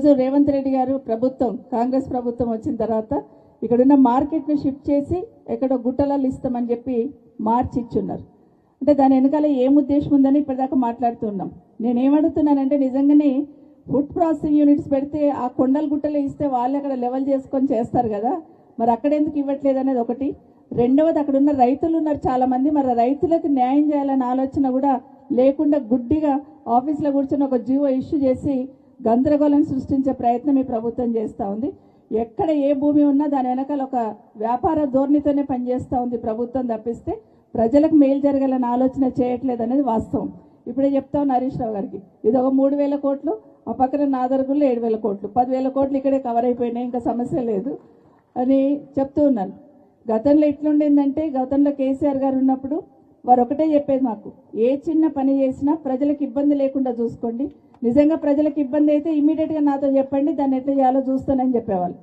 ఈరోజు రేవంత్ రెడ్డి గారు ప్రభుత్వం కాంగ్రెస్ ప్రభుత్వం వచ్చిన తర్వాత ఇక్కడున్న మార్కెట్ను షిఫ్ట్ చేసి ఎక్కడో గుట్టలలో ఇస్తామని చెప్పి మార్చి ఇచ్చున్నారు. అంటే దాని వెనకాల ఏం ఉద్దేశం ఉందని ఇప్పటిదాకా మాట్లాడుతున్నాం. నేనేమడుగుతున్నానంటే నిజంగానే ఫుడ్ ప్రాసెసింగ్ యూనిట్స్ పెడితే ఆ కొండల గుట్టలు ఇస్తే వాళ్ళు అక్కడ లెవెల్ చేసుకొని చేస్తారు కదా, మరి అక్కడ ఎందుకు ఇవ్వట్లేదు అనేది ఒకటి. రెండవది, అక్కడ ఉన్న రైతులు ఉన్నారు చాలామంది, మరి రైతులకు న్యాయం చేయాలనే ఆలోచన కూడా లేకుండా గుడ్డిగా ఆఫీస్లో కూర్చొని ఒక జీవో ఇష్యూ చేసి గందరగోళం సృష్టించే ప్రయత్నం ఈ ప్రభుత్వం చేస్తూ ఉంది. ఎక్కడ ఏ భూమి ఉన్నా దాని వెనకాల ఒక వ్యాపార ధోరణితోనే పనిచేస్తూ ఉంది ప్రభుత్వం తప్పిస్తే ప్రజలకు మేలు జరగాలని ఆలోచన చేయట్లేదు అనేది వాస్తవం. ఇప్పుడే చెప్తా ఉన్నా హరీష్ రావు గారికి, ఇది ఒక 3,000 కోట్లు, ఆ పక్కన నాదర్గుల్లో 7,000 కోట్లు, 10,000 కోట్లు ఇక్కడే కవర్ అయిపోయినాయి, ఇంకా సమస్య లేదు అని చెప్తూ ఉన్నాను. గతంలో ఎట్లుండిందంటే, గతంలో కేసీఆర్ గారు ఉన్నప్పుడు వారు ఒకటే చెప్పేది, మాకు ఏ చిన్న పని చేసినా ప్రజలకు ఇబ్బంది లేకుండా చూసుకోండి, నిజంగా ప్రజలకు ఇబ్బంది అయితే ఇమీడియట్గా నాతో చెప్పండి, దాన్ని ఎట్లా చేయాలో చూస్తానని చెప్పేవాళ్ళు.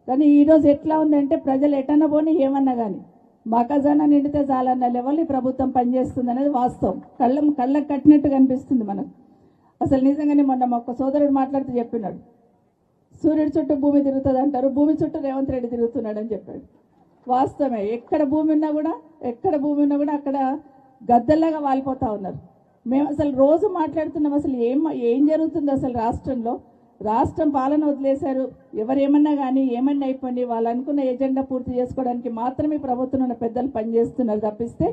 కానీ ఈరోజు ఎట్లా ఉందంటే, ప్రజలు ఎటన్నా పోనీ ఏమన్నా కానీ మా ఖజానా నిండితే చాలన్న లెవెల్ ఈ ప్రభుత్వం పనిచేస్తుంది అనేది వాస్తవం. కళ్ళకు కట్టినట్టు కనిపిస్తుంది మనకు. అసలు నిజంగానే మొన్న ఒక సోదరుడు మాట్లాడుతూ చెప్పినాడు, సూర్యుడి చుట్టూ భూమి తిరుగుతుంది అంటారు, భూమి చుట్టూ రేవంత్ రెడ్డి తిరుగుతున్నాడు అని చెప్పాడు. వాస్తవమే, ఎక్కడ భూమి ఉన్నా కూడా అక్కడ గద్దల్లాగా వాలిపోతూ ఉన్నారు. మేము అసలు రోజు మాట్లాడుతున్నాం, అసలు ఏం జరుగుతుంది అసలు రాష్ట్రంలో. రాష్ట్రం పాలన వదిలేశారు, ఎవరేమన్నా కానీ ఏమన్నా అయిపోయింది, వాళ్ళు అనుకున్న ఎజెండా పూర్తి చేసుకోవడానికి మాత్రమే ప్రభుత్వం ఉన్న పెద్దలు పనిచేస్తున్నారు తప్పిస్తే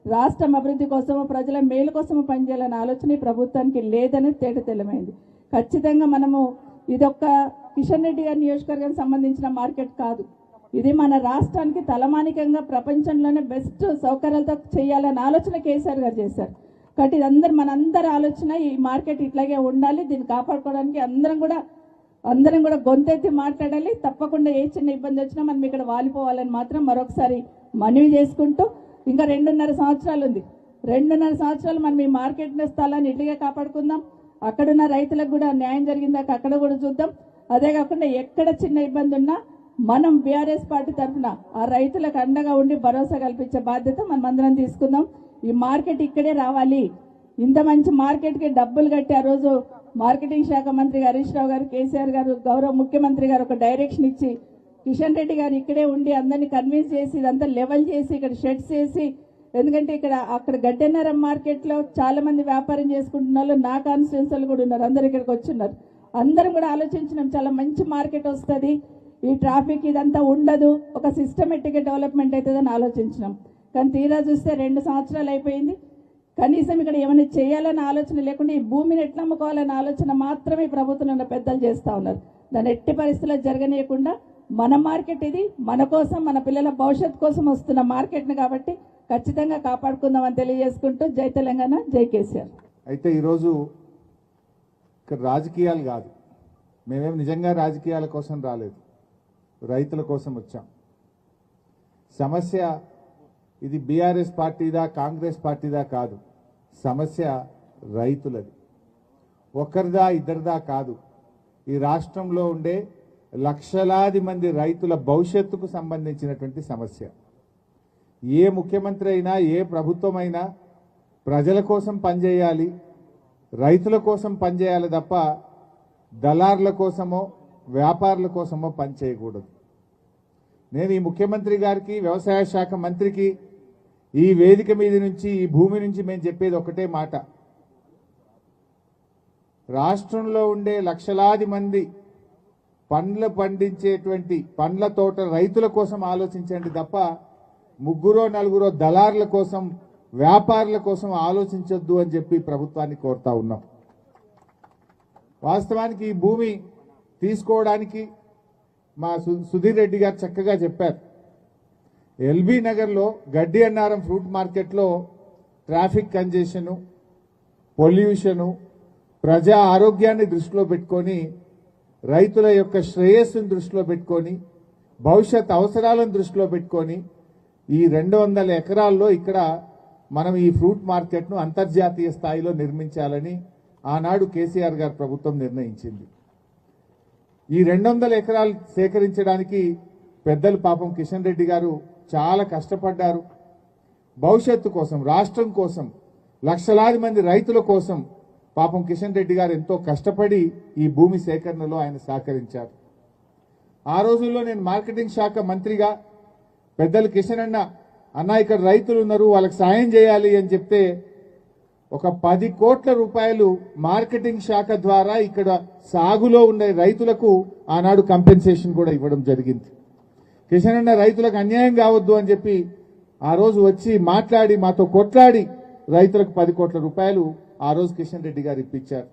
రాష్ట్రం అభివృద్ధి కోసమో ప్రజల మేలు కోసమో పనిచేయాలనే ఆలోచన ఈ ప్రభుత్వానికి లేదనేది తేటతెల్లమైంది. ఖచ్చితంగా మనము ఇదొక్క కిషన్ రెడ్డి గారి నియోజకవర్గానికి సంబంధించిన మార్కెట్ కాదు, ఇది మన రాష్ట్రానికి తలమానికంగా ప్రపంచంలోనే బెస్ట్ సౌకర్యాలతో చేయాలనే ఆలోచన కేసీఆర్ గారు చేశారు. కాబట్టి ఇదందరూ మనందరి ఆలోచన, ఈ మార్కెట్ ఇట్లాగే ఉండాలి, దీన్ని కాపాడుకోవడానికి అందరం కూడా గొంతెత్తి మాట్లాడాలి. తప్పకుండా ఏ చిన్న ఇబ్బంది వచ్చినా మనం ఇక్కడ వాలిపోవాలని మాత్రం మరొకసారి మనవి చేసుకుంటూ, ఇంకా 2.5 సంవత్సరాలు ఉంది. 2.5 సంవత్సరాలు మనం ఈ మార్కెట్ స్థలాన్ని ఇట్లాగే కాపాడుకుందాం. అక్కడున్న రైతులకు కూడా న్యాయం జరిగిందాక అక్కడ కూడా చూద్దాం. అదే కాకుండా ఎక్కడ చిన్న ఇబ్బంది ఉన్నా మనం బీఆర్ఎస్ పార్టీ తరఫున ఆ రైతులకు అండగా ఉండి భరోసా కల్పించే బాధ్యత మనం అందరం తీసుకుందాం. ఈ మార్కెట్ ఇక్కడే రావాలి. ఇంత మంచి మార్కెట్కి డబ్బులు కట్టి ఆ రోజు మార్కెటింగ్ శాఖ మంత్రి హరీష్ రావు గారు, కేసీఆర్ గారు, గౌరవ ముఖ్యమంత్రి గారు ఒక డైరెక్షన్ ఇచ్చి కిషన్ రెడ్డి గారు ఇక్కడే ఉండి అందరినీ కన్విన్స్ చేసి ఇదంతా లెవెల్ చేసి ఇక్కడ షెడ్స్ చేసి, ఎందుకంటే అక్కడ గడ్డెన్నరం మార్కెట్లో చాలా మంది వ్యాపారం చేసుకుంటున్న వాళ్ళు నా కాన్స్టిట్యూన్సీలు కూడా ఉన్నారు, అందరు ఇక్కడికి వచ్చున్నారు. అందరం కూడా ఆలోచించినాం, చాలా మంచి మార్కెట్ వస్తుంది, ఈ ట్రాఫిక్ ఇదంతా ఉండదు, ఒక సిస్టమేటిక్గా డెవలప్మెంట్ అవుతుందని ఆలోచించినాం. కానీ తీరా చూస్తే 2 సంవత్సరాలు అయిపోయింది, కనీసం ఇక్కడ ఏమైనా చేయాలన్న ఆలోచన లేకుండా ఈ భూమిని ఎట్లా అమ్ముకోవాలన్న ఆలోచన మాత్రమే ప్రభుత్వం ఉన్న పెద్దలు చేస్తూ ఉన్నారు. దాన్ని ఎట్టి పరిస్థితుల్లో జరగనీయకుండా మన మార్కెట్ ఇది, మన కోసం మన పిల్లల భవిష్యత్తు కోసం వస్తున్న మార్కెట్ని కాబట్టి ఖచ్చితంగా కాపాడుకుందామని తెలియజేసుకుంటూ జై తెలంగాణ, జై కేసీఆర్. అయితే ఈరోజు ఇక్కడ రాజకీయాలు కాదు, మేమేం నిజంగా రాజకీయాల కోసం రాలేదు, రైతుల కోసం వచ్చాం. సమస్య ఇది బీఆర్ఎస్ పార్టీదా కాంగ్రెస్ పార్టీదా కాదు, సమస్య రైతులది. ఒకరిదా ఇద్దరిదా కాదు, ఈ రాష్ట్రంలో ఉండే లక్షలాది మంది రైతుల భవిష్యత్తుకు సంబంధించినటువంటి సమస్య. ఏ ముఖ్యమంత్రి అయినా ఏ ప్రభుత్వం అయినా ప్రజల కోసం పనిచేయాలి, రైతుల కోసం పనిచేయాలి తప్ప దళారుల కోసమో వ్యాపారుల కోసమో పనిచేయకూడదు. నేను ఈ ముఖ్యమంత్రి గారికి, వ్యవసాయ శాఖ మంత్రికి ఈ వేదిక మీద నుంచి, ఈ భూమి నుంచి మేము చెప్పేది ఒకటే మాట, రాష్ట్రంలో ఉండే లక్షలాది మంది పండ్లు పండించేటువంటి పండ్ల తోట రైతుల కోసం ఆలోచించండి తప్ప 3-4 దళారుల కోసం వ్యాపారుల కోసం ఆలోచించొద్దు అని చెప్పి ప్రభుత్వాన్ని కోరుతా ఉన్నాం. వాస్తవానికి ఈ భూమి తీసుకోవడానికి మా సుధీర్ రెడ్డి గారు చక్కగా చెప్పారు. ఎల్బీ నగర్లో గడ్డి అన్నారం ఫ్రూట్ మార్కెట్లో ట్రాఫిక్ కంజెషను, పొల్యూషను, ప్రజా ఆరోగ్యాన్ని దృష్టిలో పెట్టుకొని, రైతుల యొక్క శ్రేయస్సును దృష్టిలో పెట్టుకొని, భవిష్యత్ అవసరాలను దృష్టిలో పెట్టుకొని ఈ 200 ఎకరాల్లో ఇక్కడ మనం ఈ ఫ్రూట్ మార్కెట్ను అంతర్జాతీయ స్థాయిలో నిర్మించాలని ఆనాడు కేసీఆర్ గారు ప్రభుత్వం నిర్ణయించింది. ఈ 200 ఎకరాలు సేకరించడానికి పెద్దలు పాపం కిషన్ రెడ్డి గారు చాలా కష్టపడ్డారు. భవిష్యత్తు కోసం, రాష్ట్రం కోసం, లక్షలాది మంది రైతుల కోసం పాపం కిషన్ రెడ్డి గారు ఎంతో కష్టపడి ఈ భూమి సేకరణలో ఆయన సహకరించారు. ఆ రోజుల్లో నేను మార్కెటింగ్ శాఖ మంత్రిగా పెద్దలు కిషన్ అన్న ఇక్కడ రైతులు ఉన్నారు వాళ్ళకి సాయం చేయాలి అని చెప్తే ఒక 10 కోట్ల రూపాయలు మార్కెటింగ్ శాఖ ద్వారా ఇక్కడ సాగులో ఉండే రైతులకు ఆనాడు కంపెన్సేషన్ కూడా ఇవ్వడం జరిగింది. కిషన్ రైతులకు అన్యాయం కావద్దు అని చెప్పి ఆ రోజు వచ్చి మాట్లాడి మాతో కొట్లాడి రైతులకు 10 కోట్ల రూపాయలు ఆ రోజు కిషన్ రెడ్డి గారు ఇప్పించారు.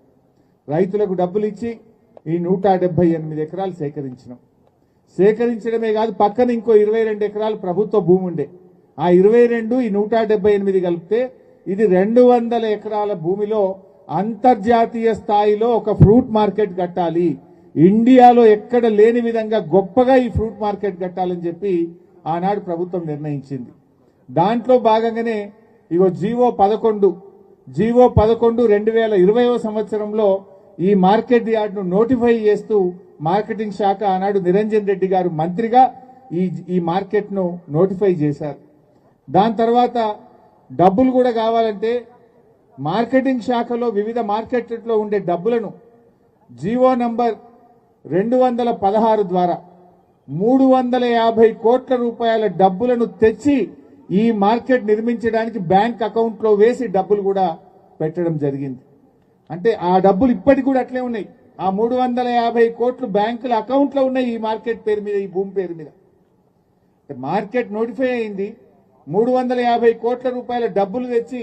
రైతులకు డబ్బులు ఇచ్చి ఈ 178 ఎకరాలు సేకరించడమే కాదు, పక్కన ఇంకో 22 ఎకరాలు ప్రభుత్వ భూమి ఉండే. ఆ 22 ఈ 178 కలిపితే ఇది 200 ఎకరాల భూమిలో అంతర్జాతీయ స్థాయిలో ఒక ఫ్రూట్ మార్కెట్ కట్టాలి, ఇండియాలో ఎక్కడ లేని విధంగా గొప్పగా ఈ ఫ్రూట్ మార్కెట్ కట్టాలని చెప్పి ఆనాడు ప్రభుత్వం నిర్ణయించింది. దాంట్లో భాగంగానే ఇగో జీవో 11 2020వ సంవత్సరంలో ఈ మార్కెట్ యార్డ్ ను నోటిఫై చేస్తూ మార్కెటింగ్ శాఖ ఆనాడు నిరంజన్ రెడ్డి గారు మంత్రిగా ఈ మార్కెట్ ను నోటిఫై చేశారు. దాని తర్వాత డబ్బులు కూడా కావాలంటే మార్కెటింగ్ శాఖలో వివిధ మార్కెట్లో ఉండే డబ్బులను జీవో నంబర్ 216 ద్వారా 350 కోట్ల రూపాయల డబ్బులను తెచ్చి ఈ మార్కెట్ నిర్మించడానికి బ్యాంక్ అకౌంట్ లో వేసి డబ్బులు కూడా పెట్టడం జరిగింది. అంటే ఆ డబ్బులు ఇప్పటికి కూడా అట్లే ఉన్నాయి. ఆ 350 కోట్లు బ్యాంకుల అకౌంట్ లో ఉన్నాయి ఈ మార్కెట్ పేరు మీద, ఈ భూమి పేరు మీద. మార్కెట్ నోటిఫై అయింది, 350 కోట్ల రూపాయల డబ్బులు తెచ్చి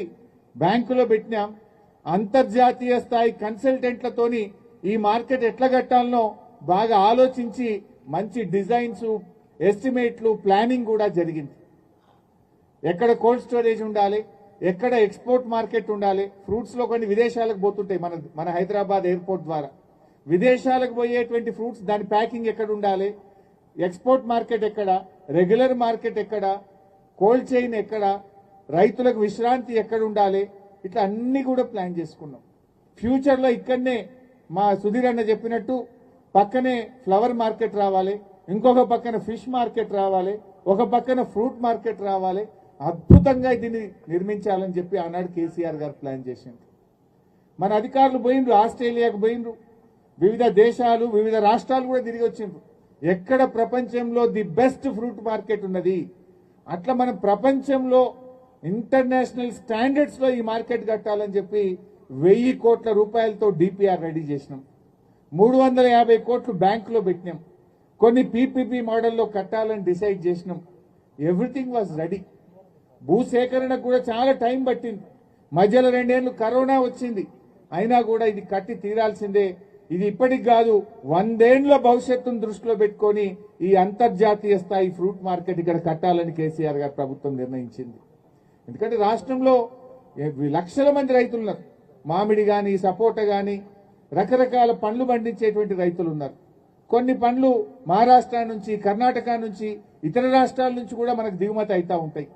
బ్యాంకులో పెట్టినాం. అంతర్జాతీయ స్థాయి కన్సల్టెంట్లతోని ఈ మార్కెట్ ఎట్లా కట్టాలనో బాగా ఆలోచించి మంచి డిజైన్స్, ఎస్టిమేట్లు, ప్లానింగ్ కూడా జరిగింది. ఎక్కడ కోల్డ్ స్టోరేజ్ ఉండాలి, ఎక్కడ ఎక్స్పోర్ట్ మార్కెట్ ఉండాలి. ఫ్రూట్స్ లో కొన్ని విదేశాలకు పోతుంటాయి మన హైదరాబాద్ ఎయిర్పోర్ట్ ద్వారా. విదేశాలకు పోయేటువంటి ఫ్రూట్స్ దాని ప్యాకింగ్ ఎక్కడ ఉండాలి, ఎక్స్పోర్ట్ మార్కెట్ ఎక్కడ, రెగ్యులర్ మార్కెట్ ఎక్కడ, కోల్డ్ చైన్ ఎక్కడ, రైతులకు విశ్రాంతి ఎక్కడ ఉండాలి, ఇట్లా అన్ని కూడా ప్లాన్ చేసుకున్నాం. ఫ్యూచర్ లో ఇక్కడనే మా సుధీర్ అన్న చెప్పినట్టు పక్కనే ఫ్లవర్ మార్కెట్ రావాలి, ఇంకొక పక్కన ఫిష్ మార్కెట్ రావాలి, ఒక పక్కన ఫ్రూట్ మార్కెట్ రావాలి. అద్భుతంగా దీన్ని నిర్మించాలని చెప్పి ఆనాడు కేసీఆర్ గారు ప్లాన్ చేసింది. మన అధికారులు పోయిండ్రు, ఆస్ట్రేలియాకు పోయిండ్రు, వివిధ దేశాలు, వివిధ రాష్ట్రాలు కూడా తిరిగి వచ్చిండ్రు. ఎక్కడ ప్రపంచంలో ది బెస్ట్ ఫ్రూట్ మార్కెట్ ఉన్నది, అట్లా మనం ప్రపంచంలో ఇంటర్నేషనల్ స్టాండర్డ్స్ లో ఈ మార్కెట్ కట్టాలని చెప్పి 1000 కోట్ల రూపాయలతో డిపిఆర్ రెడీ చేసినాం. 350 కోట్లు బ్యాంకులో పెట్టినాం. కొన్ని పీపీపీ మోడల్లో కట్టాలని డిసైడ్ చేసినాం. Everything was ready. భూసేకరణకు కూడా చాలా టైం పట్టింది. మధ్యలో 2 ఏళ్లు కరోనా వచ్చింది. అయినా కూడా ఇది కట్టి తీరాల్సిందే. ఇది ఇప్పటికి కాదు, 100 ఏళ్ల భవిష్యత్తును దృష్టిలో పెట్టుకొని ఈ అంతర్జాతీయ స్థాయి ఫ్రూట్ మార్కెట్ ఇక్కడ కట్టాలని కేసీఆర్ గారు ప్రభుత్వం నిర్ణయించింది. ఎందుకంటే రాష్ట్రంలో లక్షల మంది రైతులున్నారు. మామిడి గాని, సపోటా గాని, రకరకాల పండ్లు పండించేటువంటి రైతులు ఉన్నారు. కొన్ని పండ్లు మహారాష్ట్ర నుంచి, కర్ణాటక నుంచి, ఇతర రాష్ట్రాల నుంచి కూడా మనకు దిగుమతి అవుతా ఉంటాయి.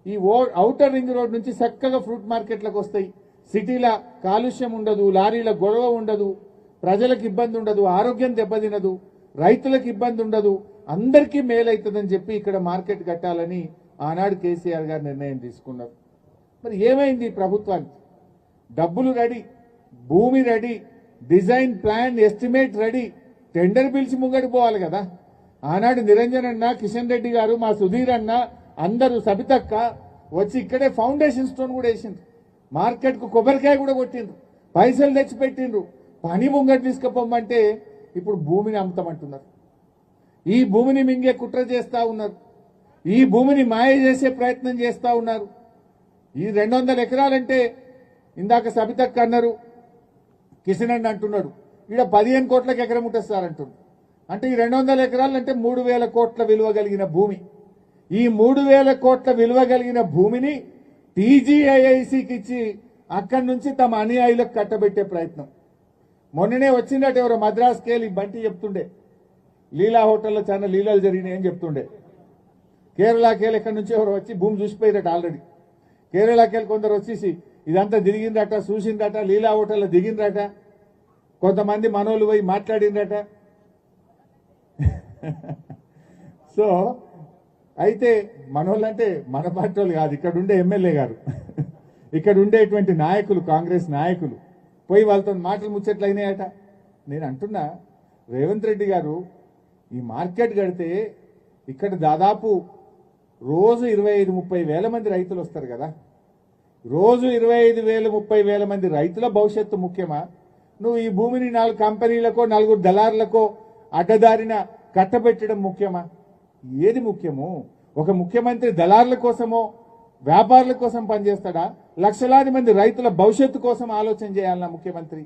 ఈ ఔటర్ రింగ్ రోడ్ నుంచి చక్కగా ఫ్రూట్ మార్కెట్లకు వస్తాయి. సిటీల కాలుష్యం ఉండదు, లారీల గొడవ ఉండదు, ప్రజలకు ఇబ్బంది ఉండదు, ఆరోగ్యం దెబ్బతినదు, రైతులకు ఇబ్బంది ఉండదు, అందరికీ మేలైతుందని చెప్పి ఇక్కడ మార్కెట్ కట్టాలని ఆనాడు కేసీఆర్ గారు నిర్ణయం తీసుకున్నారు. మరి ఏమైంది ప్రభుత్వానికి? డబ్బులు రెడీ, భూమి ready, design, plan, estimate ready, tender పిలిచి ముంగడి పోవాలి కదా. ఆనాడు నిరంజన్ అన్న, కిషన్ రెడ్డి గారు, మా సుధీర్ అన్న, అందరూ సబితక్క వచ్చి ఇక్కడే ఫౌండేషన్ స్టోన్ కూడా వేసిండ్రు. మార్కెట్ కు కొబ్బరికాయ కూడా కొట్టిండ్రు, పైసలు తెచ్చి పెట్టిండ్రు. పని ముంగటి తీసుకుపోమంటే ఇప్పుడు భూమిని అమ్ముతామంటున్నారు. ఈ భూమిని మింగే కుట్ర చేస్తా ఉన్నారు. ఈ భూమిని మాయ చేసే ప్రయత్నం చేస్తా ఉన్నారు. ఈ 200 ఎకరాలంటే ఇందాక సబితక్క అన్నారు, కిషన్ అన్న అంటున్నాడు ఇక్కడ 15 కోట్లకు ఎకరం ఉంటుంది సార్ అంటున్నాడు. అంటే ఈ 200 ఎకరాలు అంటే 3000 కోట్ల విలువ కలిగిన భూమి. ఈ 3000 కోట్ల విలువ కలిగిన భూమిని టీజీఐఐసికి ఇచ్చి అక్కడి నుంచి తమ అనుయాయులకు కట్టబెట్టే ప్రయత్నం. మొన్ననే వచ్చిందట ఎవరో మద్రాస్కి వెళ్ళి బంటి చెప్తుండే, లీలా హోటల్లో చాలా లీలాలు జరిగినాయి అని చెప్తుండే. కేరళకి వెళ్ళి ఎక్కడి నుంచి ఎవరు వచ్చి భూమి చూసిపోయిరట. ఆల్రెడీ కేరళకి వెళ్ళి కొందరు వచ్చేసి ఇదంతా తిరిగిందట, చూసిందట, లీలా హోటల్లో దిగిందట, కొంతమంది మనోళ్ళు పోయి మాట్లాడిందట. సో అయితే మనోళ్ళంటే మన పార్టీ వాళ్ళు కాదు, ఇక్కడ ఉండే ఎమ్మెల్యే గారు, ఇక్కడ ఉండేటువంటి నాయకులు, కాంగ్రెస్ నాయకులు పోయి వాళ్ళతో మాటలు ముచ్చట్లు అయినాయట. నేను అంటున్నా రేవంత్ రెడ్డి గారు ఈ మార్కెట్ కడితే ఇక్కడ దాదాపు రోజు 25-30 వేల మంది రైతులు వస్తారు కదా. రోజు 25,000-30 వేల మంది రైతుల భవిష్యత్తు ముఖ్యమా? నువ్వు ఈ భూమిని 4 కంపెనీలకో 4 దళారులకో అడ్డదారిన కట్టబెట్టడం ముఖ్యమా? ఏది ముఖ్యము? ఒక ముఖ్యమంత్రి దళారుల కోసమో వ్యాపారుల కోసం పనిచేస్తాడా? లక్షలాది మంది రైతుల భవిష్యత్తు కోసం ఆలోచన చేయాలన్నా ముఖ్యమంత్రి?